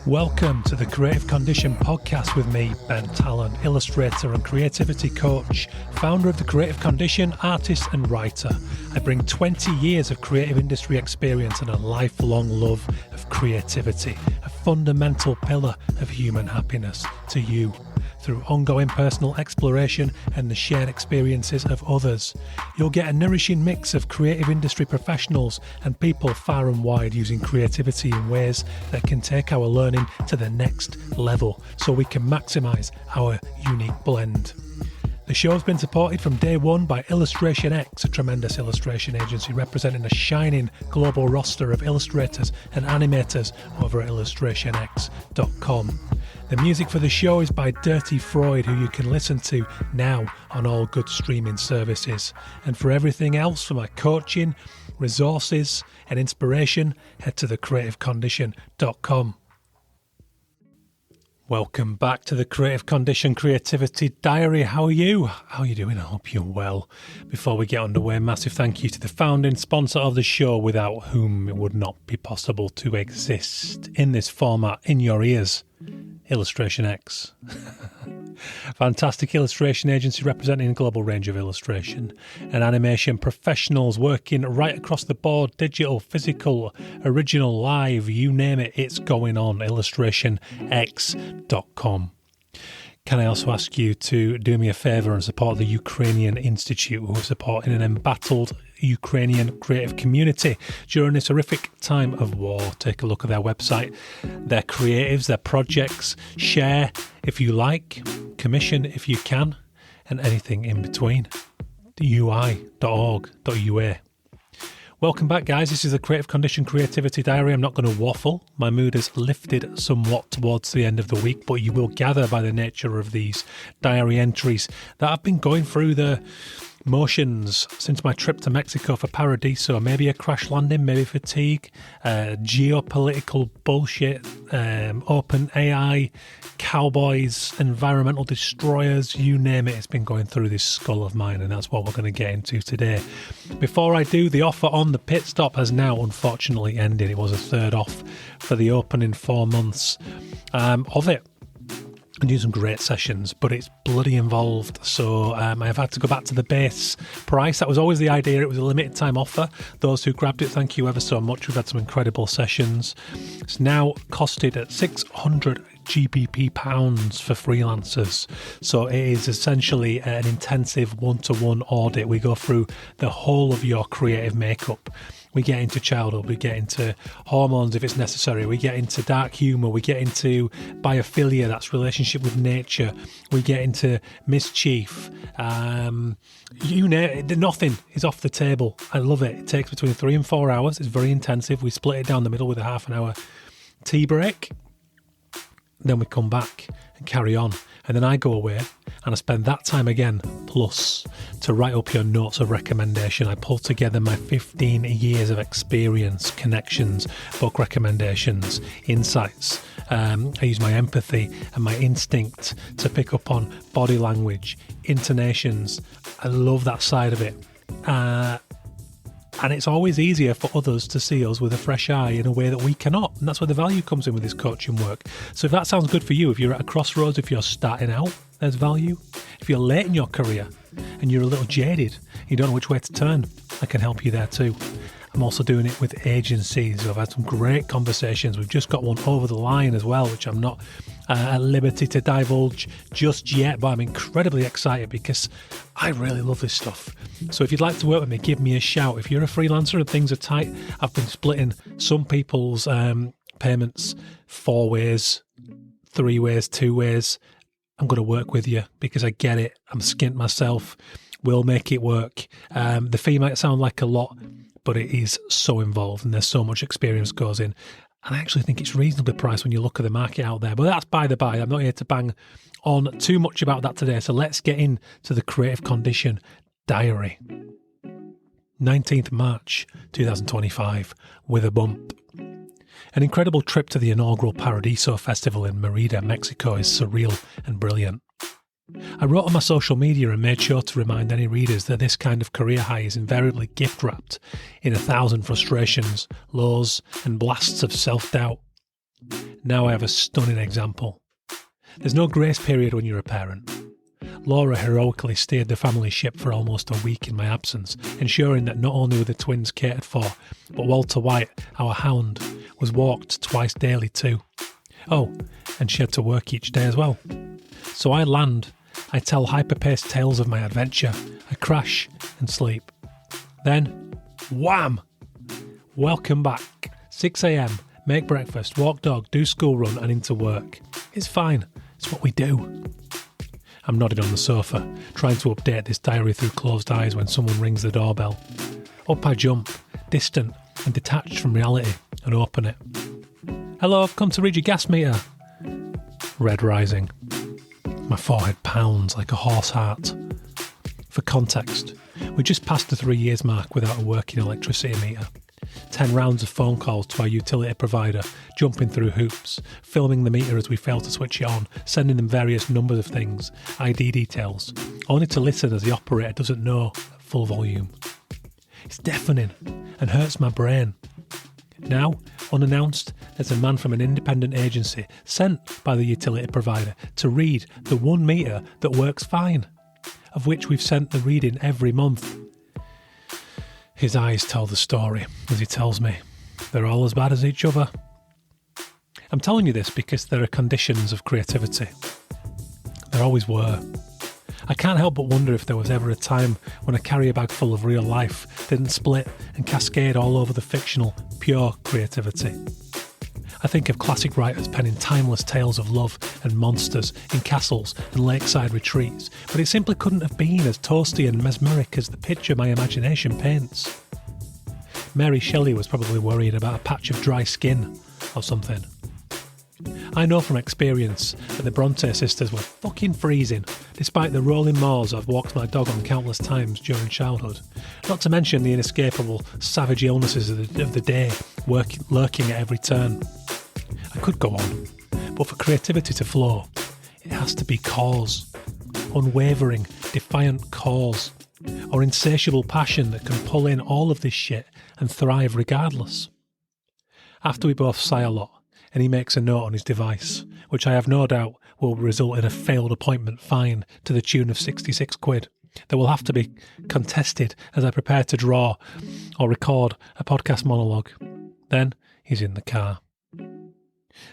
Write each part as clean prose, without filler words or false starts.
Welcome to the Creative Condition podcast with me, Ben Talon, illustrator and creativity coach, founder of the Creative Condition, artist and writer. I bring 20 years of creative industry experience and a lifelong love of creativity, a fundamental pillar of human happiness, to you through ongoing personal exploration and the shared experiences of others. You'll get a nourishing mix of creative industry professionals and people far and wide using creativity in ways that can take our learning to the next level so we can maximise our unique blend. The show's been supported from day one by Illustration X, a tremendous illustration agency representing a shining global roster of illustrators and animators over at illustrationx.com. The music for the show is by Dirty Freud, who you can listen to now on all good streaming services. And for everything else, for my coaching, resources and inspiration, head to thecreativecondition.com. Welcome back to the Creative Condition Creativity Diary. How are you? How are you doing? I hope you're well. Before we get underway, massive thank you to the founding sponsor of the show, without whom it would not be possible to exist in this format in your ears. Illustration X. Fantastic illustration agency representing a global range of illustration and animation professionals working right across the board, digital, physical, original, live, you name it, it's going on. illustrationx.com. Can I also ask you to do me a favour and support the Ukrainian Institute, who are supporting an embattled Ukrainian creative community during this horrific time of war? Take a look at their website, their creatives, their projects, share if you like, commission if you can, and anything in between. ui.org.ua. Welcome back, guys. This is the Creative Condition Creativity Diary. I'm not going to waffle. My mood has lifted somewhat towards the end of the week, but you will gather by the nature of these diary entries that I've been going through the motions since my trip to Mexico for Paradiso. Maybe a crash landing, maybe fatigue, geopolitical bullshit, open AI, cowboys, environmental destroyers, you name it. It's been going through this skull of mine, and that's what we're going to get into today. Before I do, the offer on the pit stop has now unfortunately ended. It was a third off for the opening 4 months of it. I do some great sessions, but it's bloody involved. So I've had to go back to the base price. That was always the idea. It was a limited time offer. Those who grabbed it, thank you ever so much. We've had some incredible sessions. It's now costed at 600 GBP pounds for freelancers. So it is essentially an intensive one-to-one audit. We go through the whole of your creative makeup. We get into childhood, we get into hormones if it's necessary, we get into dark humour, we get into biophilia, that's relationship with nature, we get into mischief, you know, nothing is off the table. I love it. It takes between 3 and 4 hours. It's very intensive. We split it down the middle with a half an hour tea break. Then we come back and carry on. And then I go away and I spend that time again plus to write up your notes of recommendation. I pull together my 15 years of experience, connections, book recommendations, insights. I use my empathy and my instinct to pick up on body language, intonations. I love that side of it. And it's always easier for others to see us with a fresh eye in a way that we cannot. And that's where the value comes in with this coaching work. So if that sounds good for you, if you're at a crossroads, if you're starting out, there's value. If you're late in your career and you're a little jaded, you don't know which way to turn, I can help you there too. I'm also doing it with agencies. I've had some great conversations. We've just got one over the line as well, which I'm not at liberty to divulge just yet, but I'm incredibly excited because I really love this stuff. So if you'd like to work with me, give me a shout. If you're a freelancer and things are tight, I've been splitting some people's payments 4 ways, 3 ways, 2 ways. I'm going to work with you because I get it. I'm skint myself. We'll make it work. The fee might sound like a lot, but it is so involved and there's so much experience goes in. And I actually think it's reasonably priced when you look at the market out there. But that's by the by. I'm not here to bang on too much about that today. So let's get into the Creative Condition Diary. 19th March 2025 with a bump. An incredible trip to the inaugural Paradiso Festival in Mérida, Mexico is surreal and brilliant. I wrote on my social media and made sure to remind any readers that this kind of career high is invariably gift-wrapped in 1,000 frustrations, lows and blasts of self-doubt. Now I have a stunning example. There's no grace period when you're a parent. Laura heroically steered the family ship for almost a week in my absence, ensuring that not only were the twins catered for, but Walter White, our hound, was walked twice daily too. Oh, and she had to work each day as well. So I land, I tell hyper-paced tales of my adventure, I crash and sleep. Then, wham! Welcome back. 6 a.m, make breakfast, walk dog, do school run and into work. It's fine, it's what we do. I'm nodding on the sofa, trying to update this diary through closed eyes when someone rings the doorbell. Up I jump, distant and detached from reality, and open it. Hello, I've come to read your gas meter. Red rising. My forehead pounds like a horse heart. For context, we just passed the 3 years mark without a working electricity meter. 10 rounds of phone calls to our utility provider, jumping through hoops, filming the meter as we fail to switch it on, sending them various numbers of things, ID details, only to listen as the operator doesn't know at full volume. It's deafening and hurts my brain. Now, unannounced, there's a man from an independent agency sent by the utility provider to read the one meter that works fine, of which we've sent the reading every month. His eyes tell the story as he tells me they're all as bad as each other. I'm telling you this because there are conditions of creativity. There always were. I can't help but wonder if there was ever a time when a carrier bag full of real life didn't split and cascade all over the fictional, pure creativity. I think of classic writers penning timeless tales of love and monsters in castles and lakeside retreats, but it simply couldn't have been as toasty and mesmeric as the picture my imagination paints. Mary Shelley was probably worried about a patch of dry skin or something. I know from experience that the Bronte sisters were fucking freezing, despite the rolling moors I've walked my dog on countless times during childhood, not to mention the inescapable savage illnesses of the day lurking at every turn. I could go on, but for creativity to flow, it has to be cause. Unwavering, defiant cause. Or insatiable passion that can pull in all of this shit and thrive regardless. After we both sigh a lot, and he makes a note on his device, which I have no doubt will result in a failed appointment fine to the tune of 66 quid, that will have to be contested as I prepare to draw or record a podcast monologue. Then he's in the car.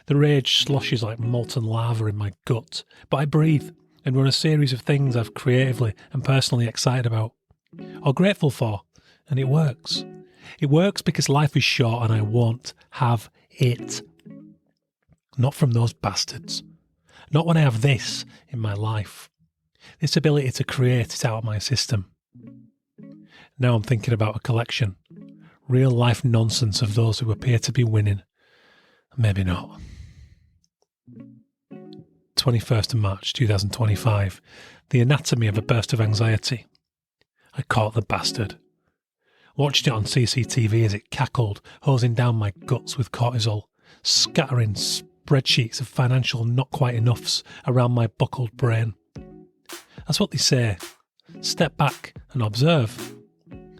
The rage sloshes like molten lava in my gut, but I breathe and run a series of things I've creatively and personally excited about, or grateful for, and it works. It works because life is short and I won't have it. Not from those bastards. Not when I have this in my life. This ability to create it out of my system. Now I'm thinking about a collection. Real life nonsense of those who appear to be winning. Maybe not. 21st of March 2025. The anatomy of a burst of anxiety. I caught the bastard. Watched it on CCTV as it cackled, hosing down my guts with cortisol, scattering spreadsheets of financial not quite enoughs around my buckled brain. That's what they say. Step back and observe.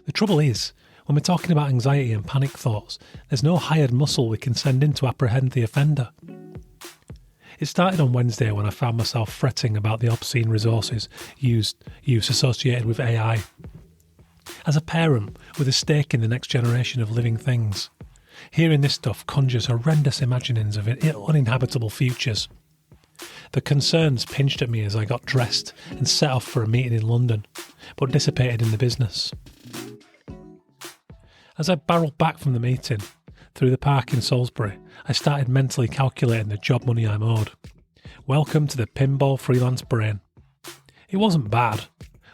The trouble is, when we're talking about anxiety and panic thoughts, there's no hired muscle we can send in to apprehend the offender. It started on Wednesday when I found myself fretting about the obscene resources use associated with AI. As a parent with a stake in the next generation of living things, hearing this stuff conjures horrendous imaginings of uninhabitable futures. The concerns pinched at me as I got dressed and set off for a meeting in London, but dissipated in the business. As I barreled back from the meeting, through the park in Salisbury, I started mentally calculating the job money I'm owed. Welcome to the pinball freelance brain. It wasn't bad,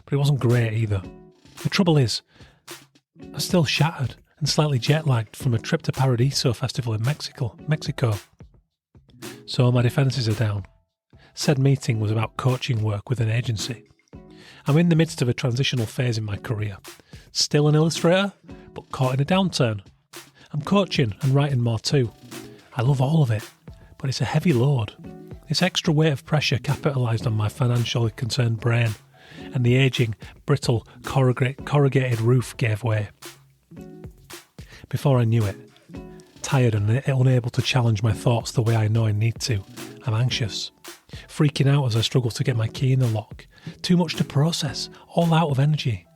but it wasn't great either. The trouble is, I'm still shattered and slightly jet-lagged from a trip to Paradiso Festival in Mexico. So my defences are down. Said meeting was about coaching work with an agency. I'm in the midst of a transitional phase in my career. Still an illustrator, but caught in a downturn. I'm coaching and writing more too. I love all of it, but it's a heavy load. This extra weight of pressure capitalised on my financially concerned brain, and the ageing, brittle, corrugated roof gave way. Before I knew it, tired and unable to challenge my thoughts the way I know I need to. I'm anxious, freaking out as I struggle to get my key in the lock. Too much to process, all out of energy.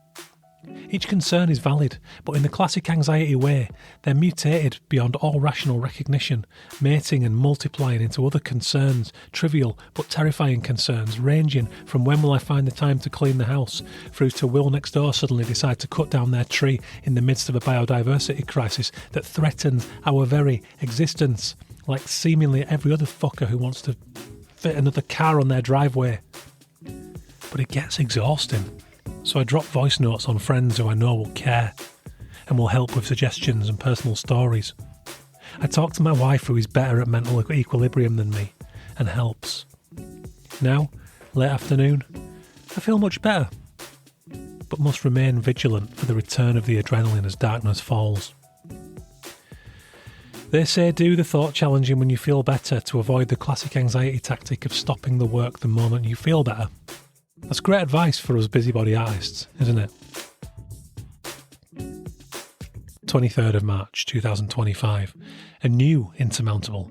Each concern is valid, but in the classic anxiety way, they're mutated beyond all rational recognition, mating and multiplying into other concerns, trivial but terrifying concerns, ranging from when will I find the time to clean the house, through to will next door suddenly decide to cut down their tree in the midst of a biodiversity crisis that threatens our very existence, like seemingly every other fucker who wants to fit another car on their driveway. But it gets exhausting. So I drop voice notes on friends who I know will care and will help with suggestions and personal stories. I talk to my wife, who is better at mental equilibrium than me, and helps. Now, late afternoon, I feel much better, but must remain vigilant for the return of the adrenaline as darkness falls. They say do the thought challenging when you feel better to avoid the classic anxiety tactic of stopping the work the moment you feel better. That's great advice for us busybody artists, isn't it? 23rd of March 2025. A new insurmountable.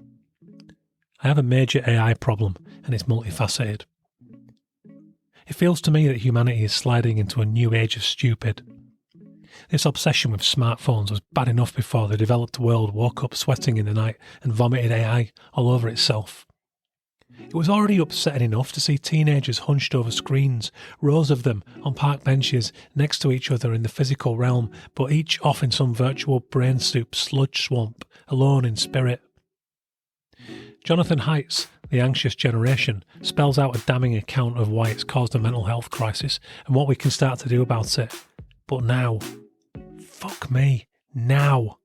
I have a major AI problem and it's multifaceted. It feels to me that humanity is sliding into a new age of stupid. This obsession with smartphones was bad enough before the developed world woke up sweating in the night and vomited AI all over itself. It was already upsetting enough to see teenagers hunched over screens, rows of them on park benches next to each other in the physical realm, but each off in some virtual brain soup sludge swamp, alone in spirit. Jonathan Haidt's The Anxious Generation spells out a damning account of why it's caused a mental health crisis and what we can start to do about it. But now, fuck me, now.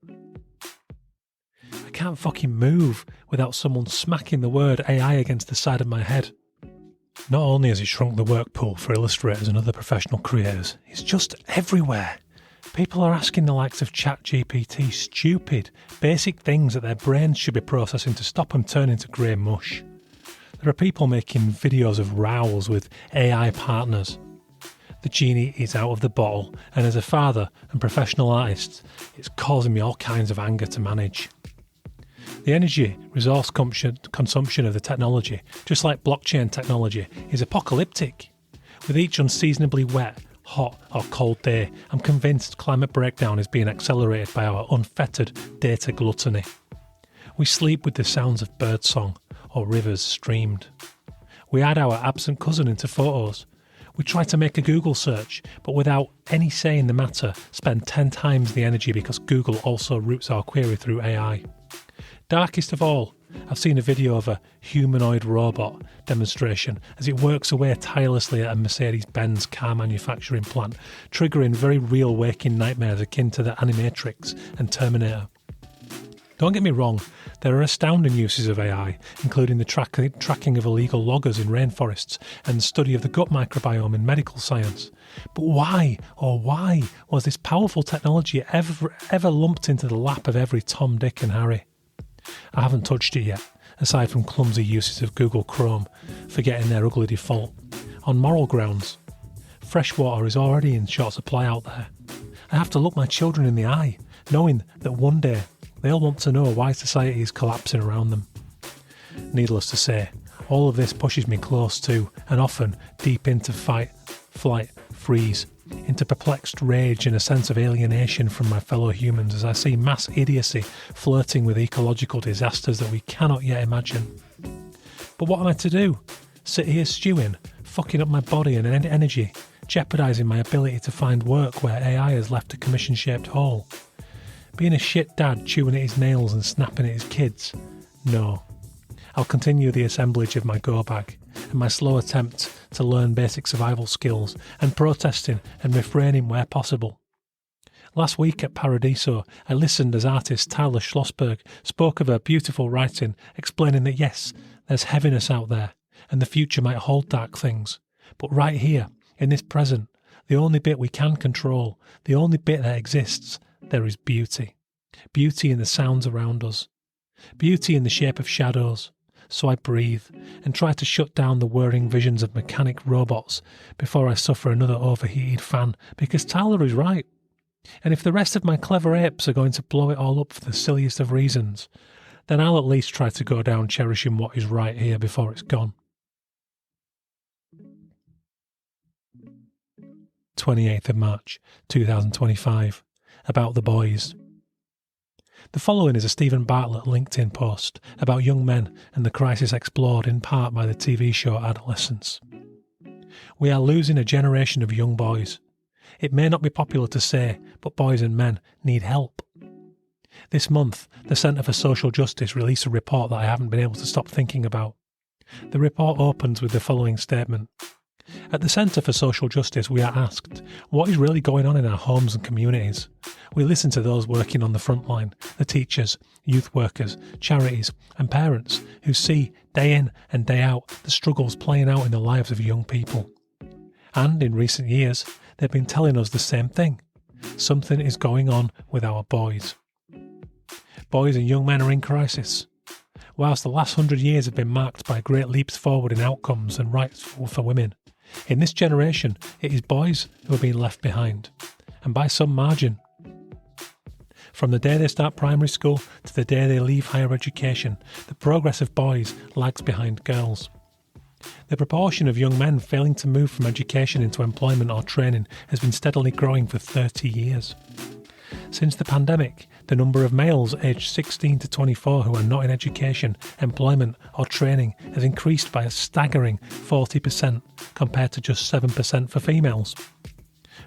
I can't fucking move without someone smacking the word AI against the side of my head. Not only has it shrunk the work pool for illustrators and other professional creators, it's just everywhere. People are asking the likes of ChatGPT stupid, basic things that their brains should be processing to stop them turning to grey mush. There are people making videos of rows with AI partners. The genie is out of the bottle, and as a father and professional artist, it's causing me all kinds of anger to manage. The energy resource consumption of the technology, just like blockchain technology, is apocalyptic. With each unseasonably wet, hot or cold day, I'm convinced climate breakdown is being accelerated by our unfettered data gluttony. We sleep with the sounds of birdsong or rivers streamed. We add our absent cousin into photos. We try to make a Google search, but without any say in the matter, spend 10 times the energy because Google also routes our query through AI. Darkest of all, I've seen a video of a humanoid robot demonstration as it works away tirelessly at a Mercedes-Benz car manufacturing plant, triggering very real waking nightmares akin to the Animatrix and Terminator. Don't get me wrong, there are astounding uses of AI, including the tracking of illegal loggers in rainforests and the study of the gut microbiome in medical science. But why was this powerful technology ever lumped into the lap of every Tom, Dick and Harry? I haven't touched it yet, aside from clumsy uses of Google Chrome, forgetting their ugly default. On moral grounds, fresh water is already in short supply out there. I have to look my children in the eye, knowing that one day they'll want to know why society is collapsing around them. Needless to say, all of this pushes me close to, and often deep into fight, flight, freeze, into perplexed rage and a sense of alienation from my fellow humans as I see mass idiocy flirting with ecological disasters that we cannot yet imagine. But what am I to do? Sit here stewing, fucking up my body and energy, jeopardising my ability to find work where AI has left a commission-shaped hole? Being a shit dad chewing at his nails and snapping at his kids? No. I'll continue the assemblage of my go bag and my slow attempt to learn basic survival skills and protesting and refraining where possible. Last week at Paradiso, I listened as artist Tala Schlossberg spoke of her beautiful writing, explaining that yes, there's heaviness out there and the future might hold dark things, but right here, in this present, the only bit we can control, the only bit that exists, there is beauty. Beauty in the sounds around us. Beauty in the shape of shadows. So I breathe and try to shut down the whirring visions of mechanic robots before I suffer another overheated fan, because Tyler is right. And if the rest of my clever apes are going to blow it all up for the silliest of reasons, then I'll at least try to go down cherishing what is right here before it's gone. 28th of March 2025. About the boys. The following is a Stephen Bartlett LinkedIn post about young men and the crisis explored in part by the TV show Adolescence. We are losing a generation of young boys. It may not be popular to say, but boys and men need help. This month, the Centre for Social Justice released a report that I haven't been able to stop thinking about. The report opens with the following statement. At the Centre for Social Justice, we are asked, what is really going on in our homes and communities? We listen to those working on the front line, the teachers, youth workers, charities and parents who see, day in and day out, the struggles playing out in the lives of young people. And in recent years, they've been telling us the same thing. Something is going on with our boys. Boys and young men are in crisis. Whilst the last 100 years have been marked by great leaps forward in outcomes and rights for women, in this generation it is boys who are being left behind, and by some margin. From the day they start primary school to the day they leave higher education, the progress of boys lags behind girls. The proportion of young men failing to move from education into employment or training has been steadily growing for 30 years. Since the pandemic, the number of males aged 16 to 24 who are not in education, employment or training has increased by a staggering 40% compared to just 7% for females.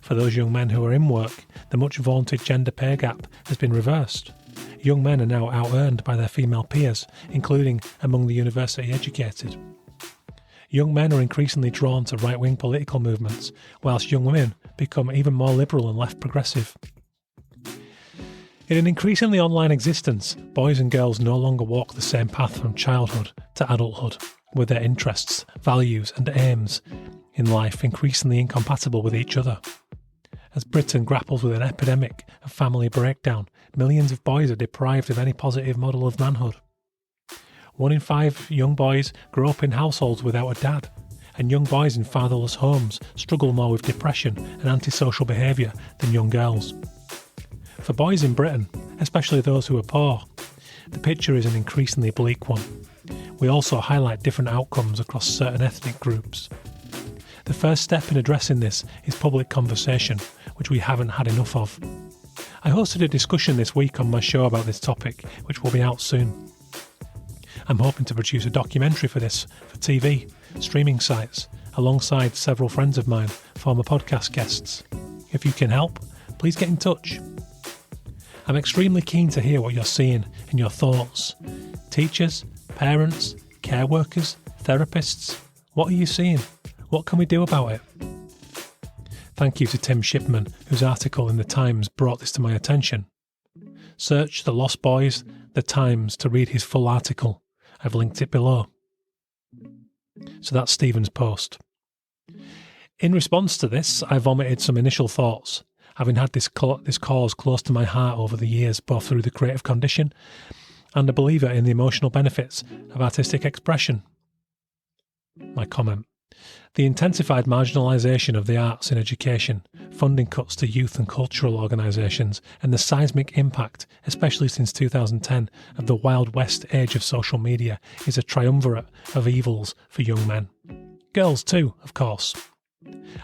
For those young men who are in work, the much vaunted gender pay gap has been reversed. Young men are now out-earned by their female peers, including among the university educated. Young men are increasingly drawn to right-wing political movements, whilst young women become even more liberal and left progressive. In an increasingly online existence, boys and girls no longer walk the same path from childhood to adulthood, with their interests, values and aims in life increasingly incompatible with each other. As Britain grapples with an epidemic of family breakdown, millions of boys are deprived of any positive model of manhood. 1 in 5 young boys grow up in households without a dad, and young boys in fatherless homes struggle more with depression and antisocial behaviour than young girls. For boys in Britain, especially those who are poor, the picture is an increasingly bleak one. We also highlight different outcomes across certain ethnic groups. The first step in addressing this is public conversation, which we haven't had enough of. I hosted a discussion this week on my show about this topic, which will be out soon. I'm hoping to produce a documentary for this for TV, streaming sites, alongside several friends of mine, former podcast guests. If you can help, please get in touch. I'm extremely keen to hear what you're seeing and your thoughts. Teachers, parents, care workers, therapists, what are you seeing? What can we do about it? Thank you to Tim Shipman, whose article in The Times brought this to my attention. Search The Lost Boys, The Times to read his full article. I've linked it below. So that's Stephen's post. In response to this, I vomited some initial thoughts, having had this cause close to my heart over the years, both through the creative condition and a believer in the emotional benefits of artistic expression. My comment. The intensified marginalisation of the arts in education, funding cuts to youth and cultural organisations, and the seismic impact, especially since 2010, of the Wild West age of social media is a triumvirate of evils for young men. Girls too, of course.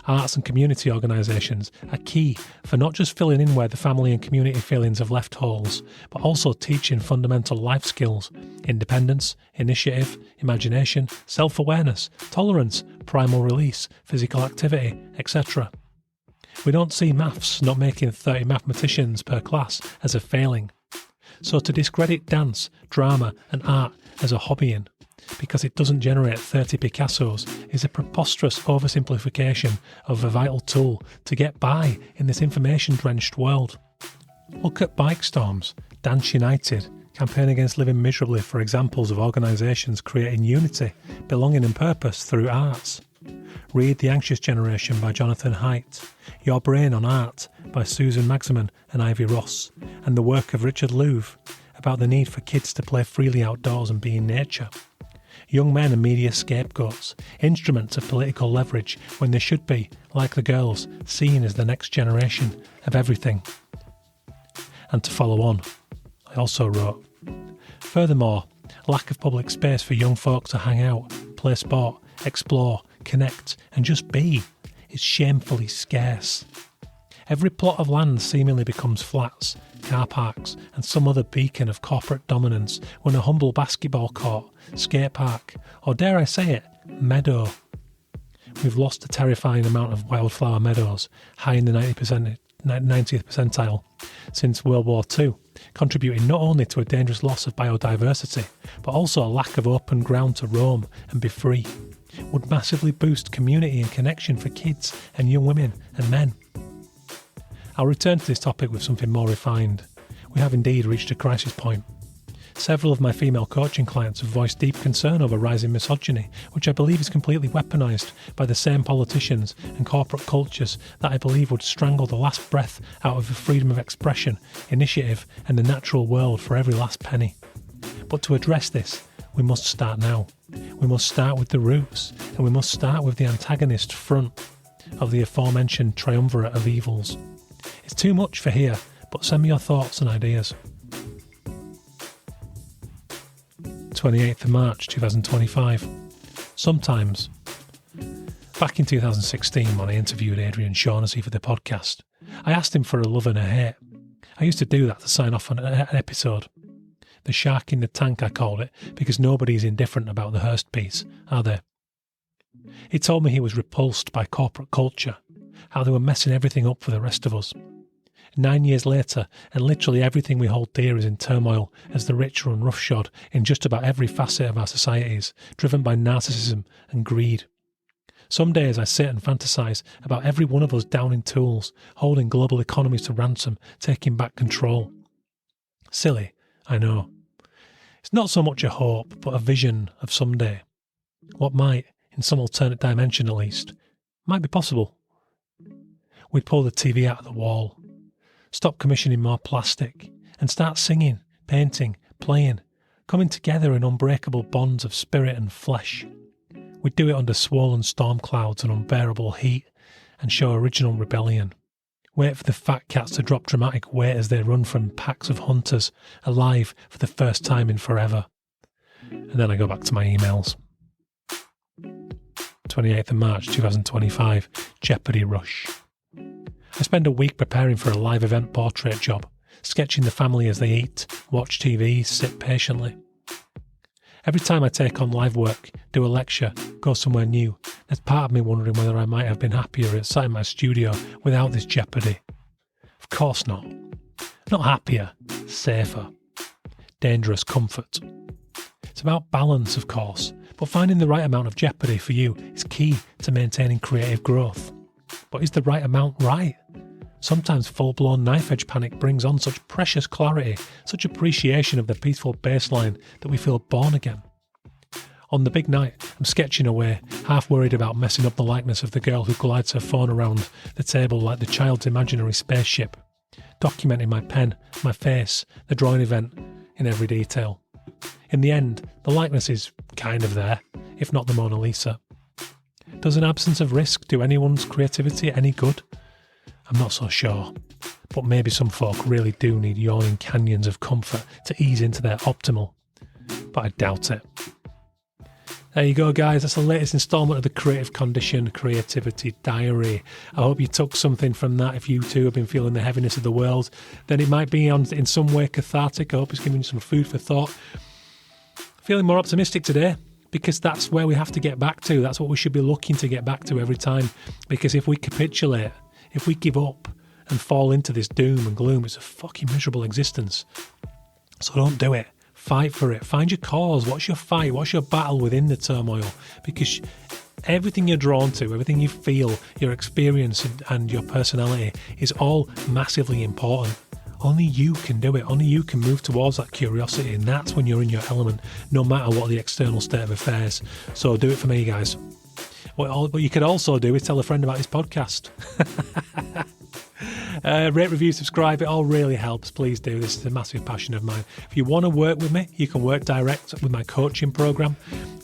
Arts and community organisations are key for not just filling in where the family and community feelings have left holes, but also teaching fundamental life skills: independence, initiative, imagination, self-awareness, tolerance, primal release, physical activity, etc. We don't see maths not making 30 mathematicians per class as a failing. So to discredit dance, drama and art as a hobbying, because it doesn't generate 30 Picassos, is a preposterous oversimplification of a vital tool to get by in this information-drenched world. Look at Bike Storms, Dance United, Campaign Against Living Miserably for examples of organisations creating unity, belonging and purpose through arts. Read The Anxious Generation by Jonathan Haidt, Your Brain on Art by Susan Magsamen and Ivy Ross, and the work of Richard Louv about the need for kids to play freely outdoors and be in nature. Young men are media scapegoats, instruments of political leverage when they should be, like the girls, seen as the next generation of everything. And to follow on, I also wrote, furthermore, lack of public space for young folk to hang out, play sport, explore, connect, and just be is shamefully scarce. Every plot of land seemingly becomes flats, car parks, and some other beacon of corporate dominance when a humble basketball court, skate park, or dare I say it, meadow. We've lost a terrifying amount of wildflower meadows, high in the 90th percentile, since World War II, contributing not only to a dangerous loss of biodiversity, but also a lack of open ground to roam and be free. Would massively boost community and connection for kids and young women and men. I'll return to this topic with something more refined. We have indeed reached a crisis point. Several of my female coaching clients have voiced deep concern over rising misogyny, which I believe is completely weaponised by the same politicians and corporate cultures that I believe would strangle the last breath out of the freedom of expression, initiative and the natural world for every last penny. But to address this, we must start now. We must start with the roots, and we must start with the antagonist front of the aforementioned triumvirate of evils. It's too much for here, but send me your thoughts and ideas. 28th of March 2025. Sometimes. Back in 2016, when I interviewed Adrian Shaughnessy for the podcast, I asked him for a love and a hate. I used to do that to sign off on an episode. The shark in the tank, I called it, because nobody's indifferent about the Hearst piece, are they? He told me he was repulsed by corporate culture, how they were messing everything up for the rest of us. 9 years later, and literally everything we hold dear is in turmoil as the rich run roughshod in just about every facet of our societies, driven by narcissism and greed. Some days I sit and fantasise about every one of us down in tools, holding global economies to ransom, taking back control. Silly, I know. It's not so much a hope, but a vision of someday. What might, in some alternate dimension at least, might be possible. We'd pull the TV out of the wall, stop commissioning more plastic, and start singing, painting, playing, coming together in unbreakable bonds of spirit and flesh. We'd do it under swollen storm clouds and unbearable heat, and show original rebellion. Wait for the fat cats to drop dramatic weight as they run from packs of hunters, alive for the first time in forever. And then I go back to my emails. 28th of March 2025, Jeopardy rush. I spend a week preparing for a live event portrait job, sketching the family as they eat, watch TV, sit patiently. Every time I take on live work, do a lecture, go somewhere new, there's part of me wondering whether I might have been happier inside my studio without this jeopardy. Of course not. Not happier, safer. Dangerous comfort. It's about balance, of course, but finding the right amount of jeopardy for you is key to maintaining creative growth. But is the right amount right? Sometimes full-blown knife-edge panic brings on such precious clarity, such appreciation of the peaceful baseline that we feel born again. On the big night, I'm sketching away, half worried about messing up the likeness of the girl who glides her phone around the table like the child's imaginary spaceship, documenting my pen, my face, the drawing event in every detail. In the end, the likeness is kind of there, if not the Mona Lisa. Does an absence of risk do anyone's creativity any good? I'm not so sure, but maybe some folk really do need yawning canyons of comfort to ease into their optimal, but I doubt it. There you go, guys. That's the latest instalment of the Creative Condition Creativity Diary. I hope you took something from that. If you too have been feeling the heaviness of the world, then it might be in some way cathartic. I hope it's giving you some food for thought. Feeling more optimistic today, because that's where we have to get back to. That's what we should be looking to get back to every time. Because if we capitulate, if we give up and fall into this doom and gloom, it's a fucking miserable existence. So don't do it. Fight for it. Find your cause. What's your fight? What's your battle within the turmoil? Because everything you're drawn to, everything you feel, your experience and your personality is all massively important. Only you can do it. Only you can move towards that curiosity, and that's when you're in your element, no matter what the external state of affairs. So do it for me, guys. What you could also do is tell a friend about this podcast. Rate, review, subscribe. It all really helps. Please do. This is a massive passion of mine. If you want to work with me, you can work direct with my coaching program.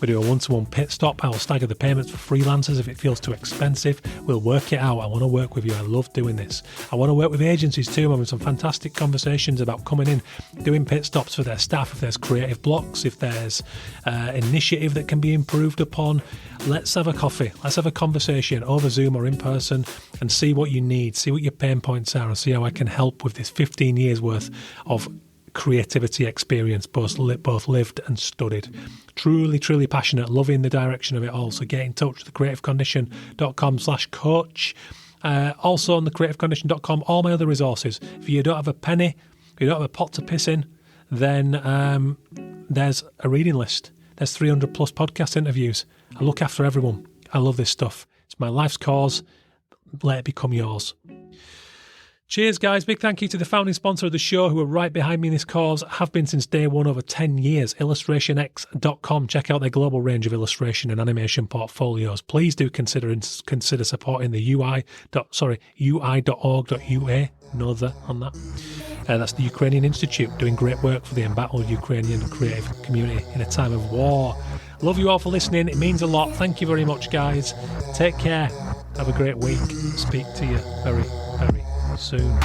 We do a one-to-one pit stop. I will stagger the payments for freelancers. If it feels too expensive, we'll work it out. I want to work with you. I love doing this. I want to work with agencies too. I'm having some fantastic conversations about coming in, doing pit stops for their staff. If there's creative blocks, if there's initiative that can be improved upon, let's have a coffee. Let's have a conversation over Zoom or in person and see what you need, see what your pain points are, and see how I can help with this 15 years worth of creativity experience, both lived and studied. Truly, truly passionate, loving the direction of it all. So get in touch with thecreativecondition.com/coach. Also on thecreativecondition.com, all my other resources. If you don't have a penny, if you don't have a pot to piss in, then there's a reading list. There's 300 plus podcast interviews. I look after everyone. I love this stuff. It's my life's cause. Let it become yours. Cheers, guys. Big thank you to the founding sponsor of the show who are right behind me in this cause, have been since day one, over 10 years, illustrationx.com. Check out their global range of illustration and animation portfolios. Please do consider supporting the ui.org.ua. Another on that. That's the Ukrainian Institute, doing great work for the embattled Ukrainian creative community in a time of war. Love you all for listening. It means a lot. Thank you very much, guys. Take care. Have a great week. Speak to you very, very soon.